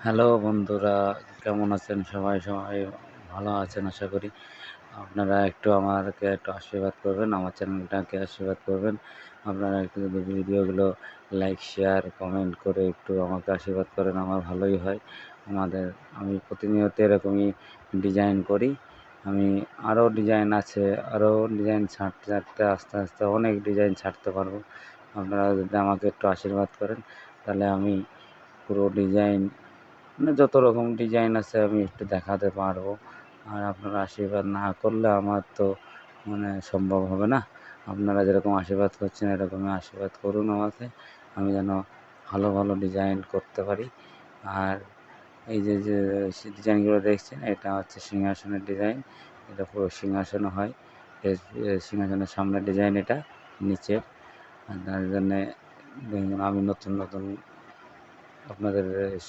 Hello বন্ধুরা, কেমন আছেন সবাই? সবাই ভালো আছেন আশা করি। আপনারা একটু আমাকে একটু আশীর্বাদ করবেন, আমার চ্যানেলটাকে আশীর্বাদ করবেন। আপনারা একটু যদি ভিডিওগুলো লাইক, শেয়ার, কমেন্ট করে একটু আমাকে আশীর্বাদ করেন, আমার ভালোই হয়। আমাদের আমি প্রতিনিয়ত এরকমই ডিজাইন করি। আমি আরও ডিজাইন আছে, আরও ডিজাইন ছাড়তে, ছাড়তে আস্তে, আস্তে অনেক ডিজাইন ছাড়তে পারবো। আপনারা যদি আমাকে একটু আশীর্বাদ করেন, তাহলে আমি পুরো ডিজাইন মানে যত রকম ডিজাইন আছে আমি একটু দেখাতে পারবো। আর আপনারা আশীর্বাদ না করলে আমার তো সম্ভব হবে না। আপনারা যেরকম আশীর্বাদ করছেন এরকমই আশীর্বাদ করুন আমাকে, আমি যেন ভালো ভালো ডিজাইন করতে পারি। আর এই যে যে ডিজাইনগুলো দেখছেন এটা হচ্ছে সিংহাসনের ডিজাইন। এটা পুরো সিংহাসন হয়। সিংহাসনের সামনের ডিজাইন এটা নিচের। আর তার জন্যে দেখুন আমি নতুন নতুন আপনাদের